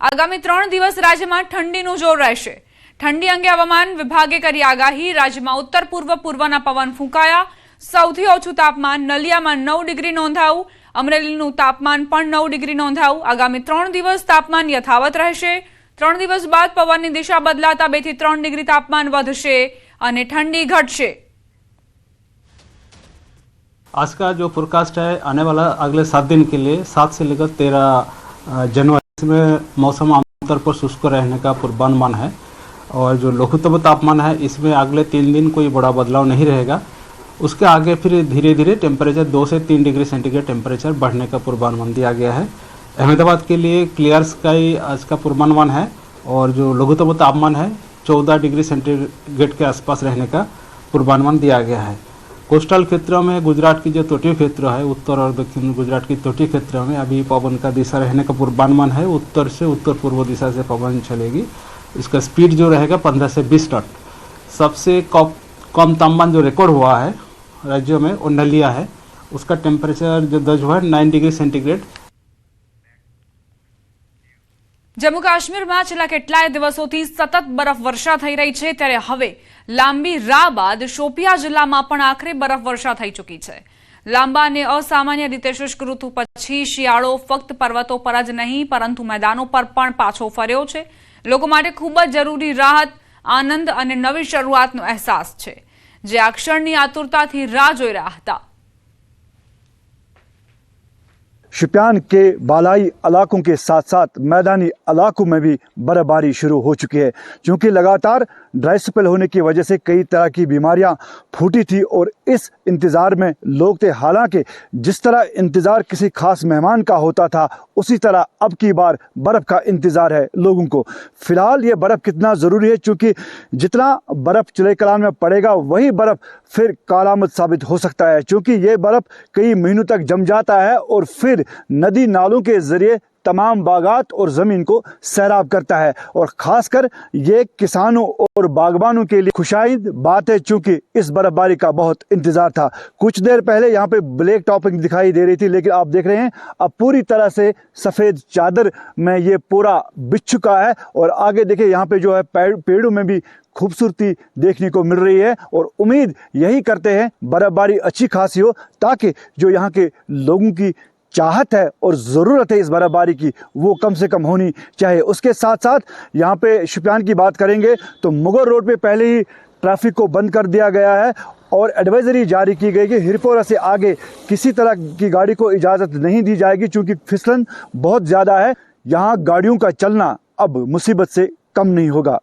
આગામી 3 દિવસ રાજ્યમાં ઠંડીનું જોર રહેશે। ઠંડી અંગે હવામાન વિભાગે કરી આગાહી। રાજ્યમાં ઉત્તર પૂર્વ પૂર્વના પવન ફૂંકાયા। સૌથી ઓછું તાપમાન નલિયામાં 9 ડિગ્રી નોંધાયું। અમરેલીનું તાપમાન પણ 9 ડિગ્રી નોંધાયું। આગામી 3 દિવસ તાપમાન યથાવત રહેશે। 3 દિવસ બાદ પવનની દિશા બદલાતા 2 થી 3 ડિગ્રી તાપમાન વધશે અને ઠંડી घटશે। आज का जो फोरकास्ट है आने वाला अगले 7 दिन के लिए 7 से लेकर 13 जनवरी में मौसम आमतौर पर शुष्क रहने का पूर्वानुमान है। और जो लघुत्तम तापमान है इसमें अगले 3 दिन कोई बड़ा बदलाव नहीं रहेगा। उसके आगे फिर धीरे धीरे टेम्परेचर 2 से 3 डिग्री सेंटीग्रेड टेम्परेचर बढ़ने का पूर्वानुमान दिया गया है। अहमदाबाद के लिए क्लियर स्काई आज का पूर्वानुमान है और जो लघुत्तम तापमान है 14 डिग्री सेंटीग्रेड के आसपास रहने का पूर्वानुमान दिया गया है। कोस्टल क्षेत्रों में गुजरात की जो तटीय क्षेत्र है, उत्तर और दक्षिण गुजरात की तटीय क्षेत्रों में अभी पवन का दिशा रहने का पूर्वानुमान है। उत्तर से उत्तर पूर्व दिशा से पवन चलेगी। इसका स्पीड जो रहेगा 15 से 20 नॉट। सबसे कम तापमान जो रिकॉर्ड हुआ है राज्यों में वो नलिया है। उसका टेम्परेचर जो दर्ज हुआ है 9 डिग्री सेंटीग्रेड। जम्मू काश्मीर में छेल्ला કેટલાય દિવસોથી સતત બરફવર્ષા થઈ રહી છે ત્યારે હવે લાંબી રાહ બાદ શોપિયા જિલ્લામાં પણ આખરે બરફવર્ષા થઈ ચૂકી છે। લાંબા અને અસામાન્ય રીતે શુષ્ક ઋતુ પછી શિયાળો ફક્ત પર્વતો પર જ નહીં પરંતુ મેદાનો પર પણ પાછો ફર્યો છે। લોકો માટે ખૂબ જ જરૂરી રાહત, આનંદ અને નવી શરૂઆતનો અહેસાસ છે જે આ ક્ષણની આતુરતાથી રાહ જોઈ રહ્યા હતા। शोपियान के बालाई इलाकों के साथ साथ मैदानी इलाकों में भी बर्फबारी शुरू हो चुकी है। क्योंकि लगातार ड्राई स्पेल होने की वजह से कई तरह की बीमारियां फूटी थी और इस इंतज़ार में लोग थे। हालांकि जिस तरह इंतज़ार किसी खास मेहमान का होता था उसी तरह अब की बार बर्फ़ का इंतज़ार है लोगों को। फ़िलहाल ये बर्फ़ कितना ज़रूरी है, चूँकि जितना बर्फ़ चिले कलान में पड़ेगा वही बर्फ़ फिर कालामत साबित हो सकता है। चूँकि ये बर्फ़ कई महीनों तक जम जाता है और फिर नदी नालों के ज़रिए तमाम बागात और ज़मीन को सैराब करता है। और ख़ासकर ये किसानों और बागबानों के लिए खुशाइंद बात है, चूँकि इस बर्फबारी का बहुत इंतज़ार था। कुछ देर पहले यहाँ पे ब्लैक टॉपिंग दिखाई दे रही थी, लेकिन आप देख रहे हैं अब पूरी तरह से सफ़ेद चादर में ये पूरा बिछ चुका है। और आगे देखिए यहाँ पे जो है पेड़ों में भी खूबसूरती देखने को मिल रही है। और उम्मीद यही करते हैं बर्फबारी अच्छी खासी हो ताकि जो यहाँ के लोगों की चाहत है और ज़रूरत है इस बर्फबारी की वो कम से कम होनी चाहिए। उसके साथ साथ यहाँ पे शोपियान की बात करेंगे तो मुगल रोड पे पहले ही ट्रैफिक को बंद कर दिया गया है और एडवाइजरी जारी की गई कि हिरपोरा से आगे किसी तरह की गाड़ी को इजाज़त नहीं दी जाएगी, क्योंकि फिसलन बहुत ज़्यादा है। यहाँ गाड़ियों का चलना अब मुसीबत से कम नहीं होगा।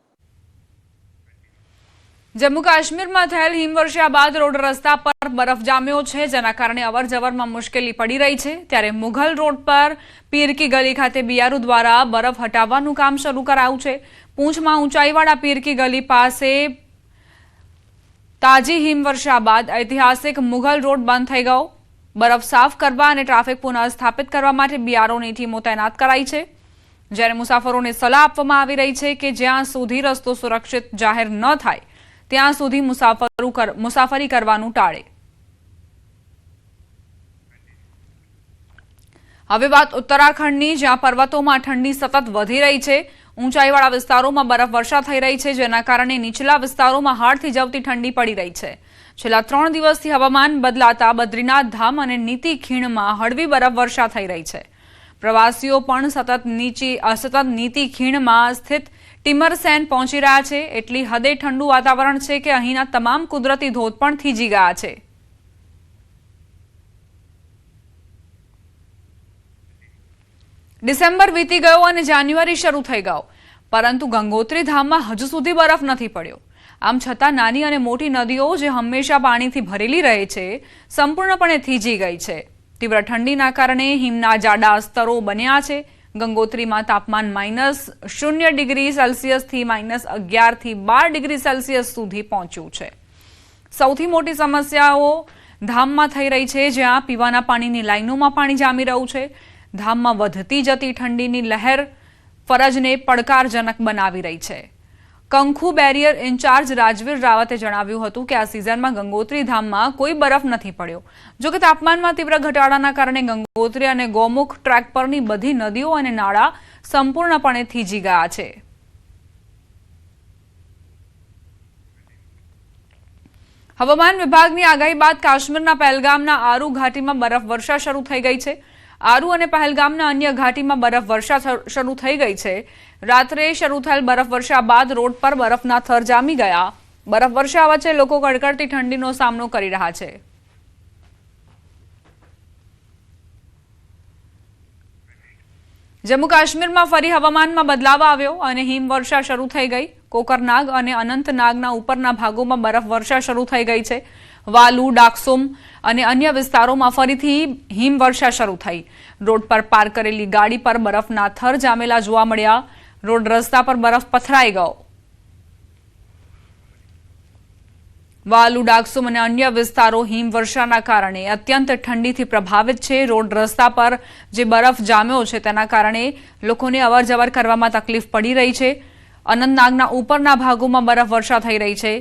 जम्मू काश्मीर में थયેલ હિમવર્ષા બાદ રોડ રસ્તા પર બરફ જામ્યો છે, જેના કારણે અવરજવરમાં મુશ્કેલી પડી રહી છે। ત્યારે મુઘલ રોડ પર પીર કી ગલી ખાતે બીઆરઓ દ્વારા બરફ હટાવવાનું કામ શરૂ કરાયું છે। પૂંછમાં ઊંચાઈવાળા પીર કી ગલી પાસે તાજી હિમવર્ષા બાદ ઐતિહાસિક મુઘલ રોડ બંધ થઈ ગયો। બરફ સાફ કરવા અને ટ્રાફિક પુનઃસ્થાપિત કરવા માટે બીઆરઓની ટીમો તૈનાત કરાઈ છે। જ્યારે મુસાફરોને સલાહ આપવામાં આવી રહી છે કે જ્યાં સુધી રસ્તો સુરક્ષિત જાહેર ન થાય ત્યાં સુધી મુસાફરી કરવાનું ટાળે। હવે વાત ઉત્તરાખંડની, જ્યાં પર્વતોમાં ઠંડી સતત વધી રહી છે। ઊંચાઈવાળા વિસ્તારોમાં બરફવર્ષા થઈ રહી છે, જેના કારણે નીચલા વિસ્તારોમાં હાડ થીજવતી ઠંડી પડી રહી છે। છેલ્લા 3 દિવસથી હવામાન બદલાતા બદ્રીનાથ ધામ અને નીતિ ખીણમાં હળવી બરફવર્ષા થઈ રહી છે। પ્રવાસીઓ પણ સતત નીતિ ખીણમાં સ્થિત ટિમરસેન પહોંચી રહ્યા છે। એટલી હદે ઠંડુ વાતાવરણ છે કે અહીંના તમામ કુદરતી ધોધ પણ થીજી ગયા છે। ડિસેમ્બર વીતી ગયો અને જાન્યુઆરી શરૂ થઈ ગયો, પરંતુ ગંગોત્રી ધામમાં હજુ સુધી બરફ નથી પડ્યો। આમ છતાં નાની અને મોટી નદીઓ જે હંમેશા પાણીથી ભરેલી રહે છે સંપૂર્ણપણે થીજી ગઈ છે। તીવ્ર ઠંડીના કારણે હિમના જાડા સ્તરો બન્યા છે। ગંગોત્રીમાં તાપમાન -0 ડિગ્રી સેલ્સિયસથી -11 થી 12 ડિગ્રી સેલ્સિયસ સુધી પહોંચ્યું છે। સૌથી મોટી સમસ્યાઓ ધામમાં થઈ રહી છે, જ્યાં પીવાના પાણીની લાઈનોમાં પાણી જામી રહ્યું છે। ધામમાં વધતી જતી ઠંડીની લહેર ફરજને પડકારજનક બનાવી રહી છે। કંખુ બેરિયર ઇન્ચાર્જ રાજવીર રાવતે જણાવ્યું હતું કે આ સિઝનમાં ગંગોત્રી ધામમાં કોઈ બરફ નથી પડ્યો. જો કે તાપમાનમાં તીવ્ર ઘટાડાના કારણે ગંગોત્રી અને ગોમુખ ટ્રેક પરની બધી નદીઓ અને નાળા સંપૂર્ણપણે થીજી ગયા છે. હવામાન વિભાગની આગાહી બાદ કાશ્મીરના પહેલગામના આરુ ઘાટીમાં બરફવર્ષા શરૂ થઈ ગઈ છે. આરુ અને પહેલગામના અન્ય ઘાટીમાં બરફવર્ષા શરૂ થઈ ગઈ છે. રાત્રે શરૂ થયેલ બરફવર્ષા બાદ રોડ પર બરફના થર જામી ગયા. બરફવર્ષા વચ્ચે લોકો કડકડતી ઠંડીનો સામનો કરી રહ્યા છે. જમ્મુ કાશ્મીરમાં ફરી હવામાનમાં બદલાવ આવ્યો અને હિમવર્ષા શરૂ થઈ ગઈ. કોકરનાગ અને અનંતનાગના ઉપરના ભાગોમાં બરફવર્ષા શરૂ થઈ ગઈ છે. વાલુ, ડાકસુમ અને અન્ય વિસ્તારોમાં ફરીથી હિમવર્ષા શરૂ થઈ. રોડ પર પાર્ક કરેલી ગાડી પર બરફના થર જામેલા જોવા મળ્યા. રોડ રસ્તા પર બરફ પથરાઈ ગયો. વાલુ, ડાકસુમ અને અન્ય વિસ્તારો હિમવર્ષાના કારણે અત્યંત ઠંડીથી પ્રભાવિત છે. રોડ રસ્તા પર જે બરફ જામ્યો છે તેના કારણે લોકોને અવરજવર કરવામાં તકલીફ પડી રહી છે. અનંતનાગના ઉપરના ભાગોમાં બરફવર્ષા થઈ રહી છે,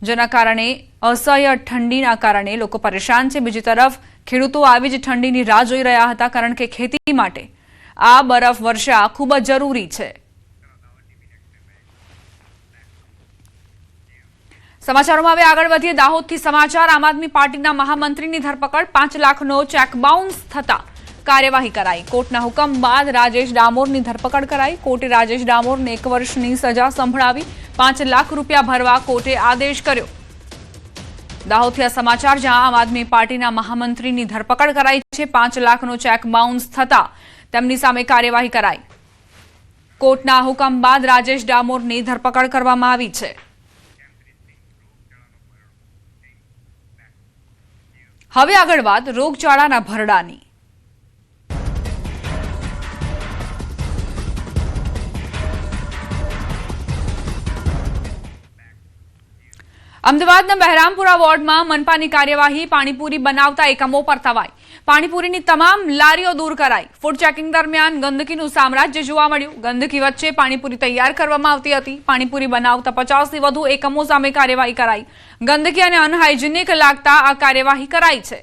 જેના કારણે અસહ્ય ઠંડીના કારણે લોકો પરેશાન છે. બીજી તરફ ખેડૂતો આવી જ ઠંડીની રાહ જોઈ રહ્યા હતા, કારણ કે ખેતી માટે આ બરફવર્ષા ખૂબ જ જરૂરી છે. સમાચારોમાં હવે આગળ વધીએ. દાહોદથી સમાચાર. આમ આદમી પાર્ટીના મહામંત્રીની ધરપકડ. 5 લાખનો ચેક બાઉન્સ થતા કાર્યવાહી કરાઈ. કોર્ટના હુકમ બાદ રાજેશ ડામોરની ધરપકડ કરાઈ. કોર્ટે રાજેશ ડામોરને 1 વર્ષની સજા સંભળાવી. 5 લાખ રૂપિયા ભરવા કોર્ટે આદેશ કર્યો. દાહોદથી આ સમાચાર, જ્યાં આમ આદમી પાર્ટીના મહામંત્રીની ધરપકડ કરાઈ છે. 5 લાખનો ચેક બાઉન્સ થતા તેમની સામે કાર્યવાહી કરાઈ. કોર્ટના હુકમ બાદ રાજેશ ડામોરની ધરપકડ કરવામાં આવી છે. હવે આગળ વાત રોગચાળાના ભરડાની. અમદાવાદના બહેરામપુરા વોર્ડમાં મનપાની કાર્યવાહી. પાણીપુરી બનાવતા એકમો પર તવાઈ. પાણીપુરીની તમામ લારીઓ દૂર કરાઈ. ફૂડ ચેકિંગ દરમિયાન ગંદકીનું સામ્રાજ્ય જોવા મળ્યું. ગંદકી વચ્ચે પાણીપુરી તૈયાર કરવામાં આવતી હતી. પાણીપુરી બનાવતા 50થી વધુ એકમો સામે કાર્યવાહી કરાઈ. ગંદકી અને અનહાઇજેનિક લાગતા આ કાર્યવાહી કરાઈ છે.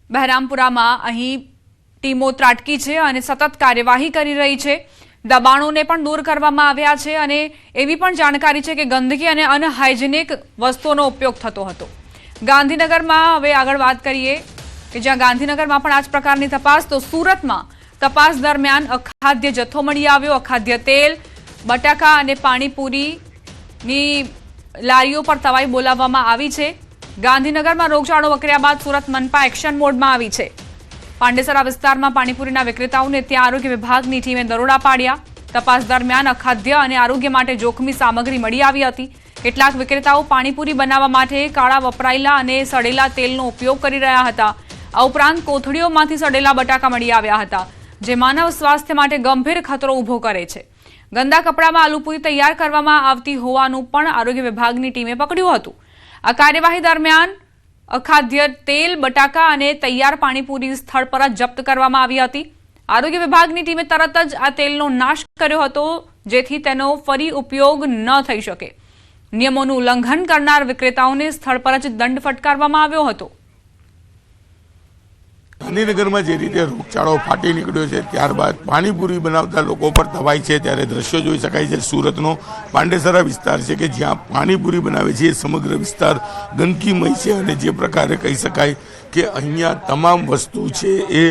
બહેરામપુરામાં અહીં ટીમો ત્રાટકી છે અને સતત કાર્યવાહી કરી રહી છે. દબાણોને પણ દૂર કરવામાં આવ્યા છે અને એવી પણ જાણકારી છે કે ગંદકી અને અનહાઇજેનિક વસ્તુઓનો ઉપયોગ થતો હતો. ગાંધીનગરમાં હવે આગળ વાત કરીએ કે જ્યાં ગાંધીનગરમાં પણ આ જ પ્રકારની તપાસ. તો સુરતમાં તપાસ દરમિયાન અખાદ્ય જથ્થો મળી આવ્યો. અખાદ્ય તેલ, બટાકા અને પાણીપુરીની લારીઓ પર તવાઈ બોલાવવામાં આવી છે. ગાંધીનગરમાં રોગચાળો વકર્યા બાદ સુરત મનપા એક્શન મોડમાં આવી છે. પાંડેસરા વિસ્તારમાં પાણીપુરીના વિક્રેતાઓને ત્યાં આરોગ્ય વિભાગની ટીમે દરોડા પાડ્યા. તપાસ દરમિયાન અખાદ્ય અને આરોગ્ય માટે જોખમી સામગ્રી મળી આવી હતી. કેટલાક વિક્રેતાઓ પાણીપુરી બનાવવા માટે કાળા વપરાયેલા અને સડેલા તેલનો ઉપયોગ કરી રહ્યા હતા. આ ઉપરાંત કોથળીઓમાંથી સડેલા બટાકા મળી આવ્યા હતા, જે માનવ સ્વાસ્થ્ય માટે ગંભીર ખતરો ઊભો કરે છે. ગંદા કપડામાં આલુપુરી તૈયાર કરવામાં આવતી હોવાનું પણ આરોગ્ય વિભાગની ટીમે પકડ્યું હતું. આ કાર્યવાહી દરમિયાન અખાદ્ય તેલ, બટાકા અને તૈયાર પાણીપુરી સ્થળ પર જ જપ્ત કરવામાં આવી હતી. આરોગ્ય વિભાગની ટીમે તરત જ આ તેલનો નાશ કર્યો હતો, જેથી તેનો ફરી ઉપયોગ ન થઈ શકે. નિયમોનું ઉલ્લંઘન કરનાર વિક્રેતાઓને સ્થળ પર જ દંડ ફટકારવામાં આવ્યો હતો. ગાંધીનગરમાં જે રીતે રોગચાળો ફાટી નીકળ્યો છે, ત્યારબાદ પાણીપુરી બનાવતા લોકો પર તવાઈ છે, ત્યારે દ્રશ્યો જોઈ શકાય છે. સુરતનો પાંડેસરા વિસ્તાર છે કે જ્યાં પાણીપુરી બનાવે છે એ સમગ્ર વિસ્તાર ગંદકીમય છે અને જે પ્રકારે કહી શકાય કે અહીંયા તમામ વસ્તુ છે એ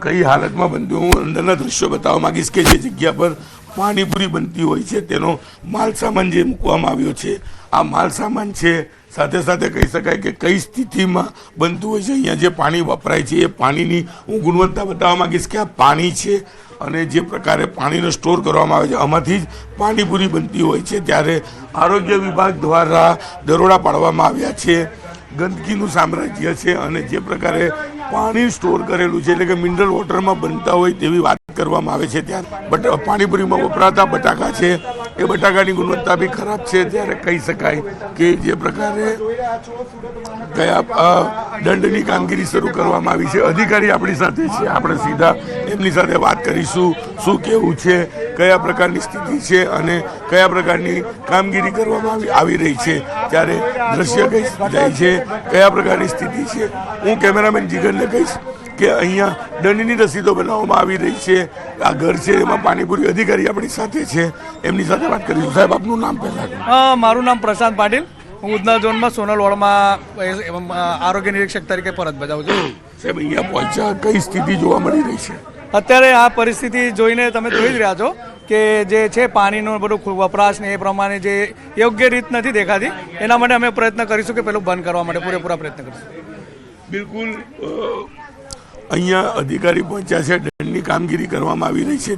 કઈ હાલતમાં બનતી. હું અંદરના દ્રશ્યો બતાવવા માંગીશ કે જે જગ્યા પર પાણીપુરી બનતી હોય છે તેનો માલ સામાન જે મૂકવામાં આવ્યો છે, આ માલ સામાન છે, સાથે સાથે કહી શકાય કે કઈ સ્થિતિમાં બનતું હોય છે. અહીંયા જે પાણી વપરાય છે એ પાણીની હું ગુણવત્તા બતાવવા માંગીશ કે આ પાણી છે અને જે પ્રકારે પાણીનો સ્ટોર કરવામાં આવે છે આમાંથી જ પાણીપુરી બનતી હોય છે. ત્યારે આરોગ્ય વિભાગ દ્વારા દરોડા પાડવામાં આવ્યા છે. ગંદકીનું સામ્રાજ્ય છે અને જે પ્રકારે પાણી સ્ટોર કરેલું છે, એટલે કે મિનરલ વોટરમાં બનતા હોય તેવી વાત કરવામાં આવે છે. ત્યારે પાણીપુરીમાં વપરાતા બટાકા છે એ બટાકાની ગુણવત્તા બી ખરાબ છે. ત્યારે કહી શકાય કે જે પ્રકારે કયા દંડની કામગીરી શરૂ કરવામાં આવી છે. અધિકારી આપણી સાથે છે, આપણે સીધા એમની સાથે વાત કરીશું શું કેવું છે કયા પ્રકારની સ્થિતિ છે અને કયા પ્રકારની કામગીરી કરવામાં આવી રહી છે, ત્યારે દ્રશ્ય કઈ જાય છે, કયા પ્રકારની સ્થિતિ છે. હું કેમેરામેન જીગરને કહીશ કે અહીંયા દંડની રસીદો બનાવવામાં આવી રહી છે. આ ઘર છે એમાં પાણીપુરી અધિકારી આપણી સાથે છે, એમની સાથે વાત કરીશું. સાહેબ, આપનું નામ પહેલાં? મારું નામ પ્રશાંત પાટીલ. હું ઉધના ઝોનમાં સોનલ વોર્ડમાં આરોગ્ય નિરીક્ષક તરીકે ફરજ બજાવું છું. સાહેબ, અહીંયા પહોંચ્યા, કઈ સ્થિતિ જોવા મળી રહી છે? અત્યારે આ પરિસ્થિતિ જોઈને તમે જોઈ જ રહ્યા છો કે જે છે પાણીનો બધું વપરાશ ને એ પ્રમાણે જે યોગ્ય રીત નથી દેખાતી. એના માટે અમે પ્રયત્ન કરીશું કે પેલું બંધ કરવા માટે પૂરેપૂરા પ્રયત્ન કરીશું. બિલકુલ અહીંયા અધિકારી પહોંચ્યા છે, દંડની કામગીરી કરવામાં આવી રહી છે.